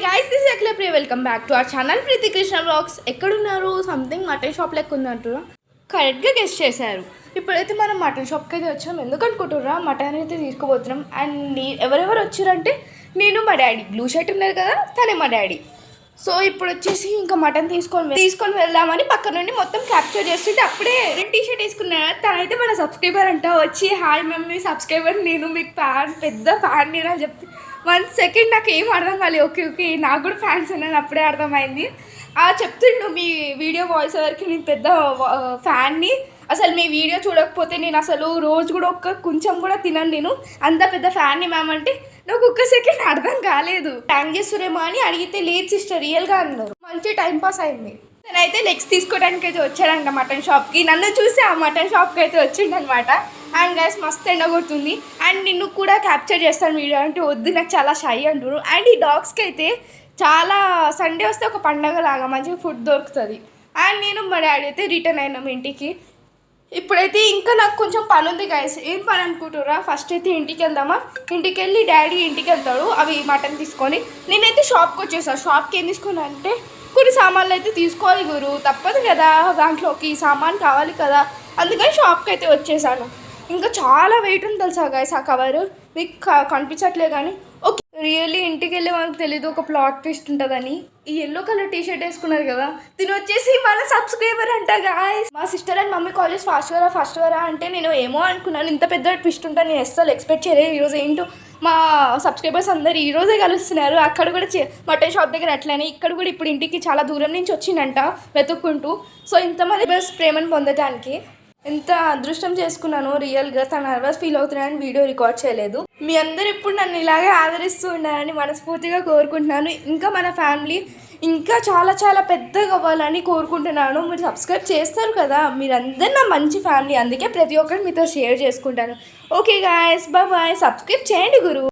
guys, this is Akla Priya. Welcome back to our channel Preeti Krishna Vlogs. ఎక్కడున్నారు something mutton shop లెక్క ఉంది అంటారా? కరెక్ట్గా guest చేశారు. ఇప్పుడైతే మనం మటన్ షాప్కి అయితే వచ్చాం. ఎందుకు అనుకుంటుర్రా? మటన్ అయితే తీసుకుపోతున్నాం. అండ్ ఎవరెవరు వచ్చారంటే నేను మా డాడీ, బ్లూ షర్ట్ ఉన్నారు కదా తనే మా డాడీ. సో ఇప్పుడు వచ్చేసి ఇంకా మటన్ తీసుకొని వెళ్దామని పక్క నుండి మొత్తం క్యాప్చర్ చేస్తుంటే అప్పుడే రెండు టీ షర్ట్ వేసుకున్నా. తనైతే మన సబ్స్క్రైబర్ అంట వచ్చి హాయ్ మమ్మీ సబ్స్క్రైబర్ నేను మీకు ఫ్యాన్ పెద్ద ఫ్యాన్ నేను అని చెప్పి 1 సెకండ్ నాకు ఏం అర్థం కాలేదు. ఓకే నాకు కూడా ఫ్యాన్స్ ఉన్నాను అప్పుడే అర్థమైంది. చెప్తుండు మీ వీడియో వాయిస్ ఓవర్కి నేను పెద్ద ఫ్యాన్ని, అసలు మీ వీడియో చూడకపోతే నేను అసలు రోజు కూడా కొంచెం కూడా తినను, నేను అంత పెద్ద ఫ్యాన్ని మ్యామ్ అంటే నాకు ఒక్క సెకండ్ అర్థం కాలేదు. థ్యాంక్ చేస్తురేమో అని అడిగితే లేదు సిస్టర్ రియల్గా అన్నారు. మంచి టైంపాస్ అయింది. నేనైతే లెగ్స్ తీసుకోవడానికి అయితే వచ్చాడంట మటన్ షాప్కి. నన్ను చూసి ఆ మటన్ షాప్కి అయితే వచ్చిండనమాట. అండ్ గైస్ మస్తు ఎండ కొడుతుంది. అండ్ నిన్ను కూడా క్యాప్చర్ చేస్తాను వీడియో అంటే వద్దు నాకు చాలా షై అంటారు. అండ్ ఈ డాగ్స్కి అయితే చాలా సండే వస్తే ఒక పండగ లాగా మంచిగా ఫుడ్ దొరుకుతుంది. అండ్ నేను మా డాడీ అయితే రిటర్న్ అయినాం ఇంటికి. ఇప్పుడైతే ఇంకా నాకు కొంచెం పని ఉంది గైస్. ఏం పని అనుకుంటురా? ఫస్ట్ అయితే ఇంటికి వెళ్దామా? ఇంటికి వెళ్ళి డాడీ ఇంటికి వెళ్తాడు అవి మటన్ తీసుకొని. నేనైతే షాప్కి వచ్చేసాను. షాప్కి ఏం తీసుకున్నా అంటే కొన్ని సామాన్లు అయితే తీసుకోవాలి గురు, తప్పదు కదా, దాంట్లోకి సామాన్ కావాలి కదా, అందుకని షాప్కి అయితే వచ్చేసాను. ఇంకా చాలా వెయిట్ ఉంది తెలుసా గైస్ ఆ కవరు, మీకు కనిపించట్లే కానీ ఓకే రియల్లీ ఇంటికి వెళ్ళే మనకు తెలీదు ఒక ప్లాట్ ట్విస్ట్ ఉంటుందని. ఈ ఎల్లో కలర్ టీ షర్ట్ వేసుకున్నారు కదా తిని వచ్చేసి మన సబ్స్క్రైబర్ అంట గాయస్. మా sister and mummy college first వరా అంటే నేను ఏమో అనుకున్నాను, ఇంత పెద్ద ట్విస్ట్ ఉంటాను నేను అస్సలు ఎక్స్పెక్ట్ చేయలేదు. ఈరోజు ఏంటో మా సబ్స్క్రైబర్స్ అందరు ఈరోజే కలుస్తున్నారు. అక్కడ కూడా మటన్ షాప్ దగ్గర అట్లనే, ఇక్కడ కూడా ఇప్పుడు ఇంటికి చాలా దూరం నుంచి వచ్చిందంట వెతుక్కుంటూ. సో ఇంతమంది బస్ ప్రేమను పొందటానికి ఎంత అదృష్టం చేసుకున్నాను రియల్గా. తను నర్వస్ ఫీల్ అవుతున్నానని వీడియో రికార్డ్ చేయలేదు. మీ అందరు ఇప్పుడు నన్ను ఇలాగే ఆదరిస్తూ ఉన్నారని మనస్ఫూర్తిగా కోరుకుంటున్నాను. ఇంకా మన ఫ్యామిలీ ఇంకా చాలా చాలా పెద్దగా అవ్వాలని కోరుకుంటున్నాను. మీరు సబ్స్క్రైబ్ చేస్తారు కదా, మీరందరూ నా మంచి ఫ్యామిలీ, అందుకే ప్రతి ఒక్కరు మీతో షేర్ చేసుకుంటాను. ఓకే గాయస్ బాయ్, సబ్స్క్రైబ్ చేయండి గురు.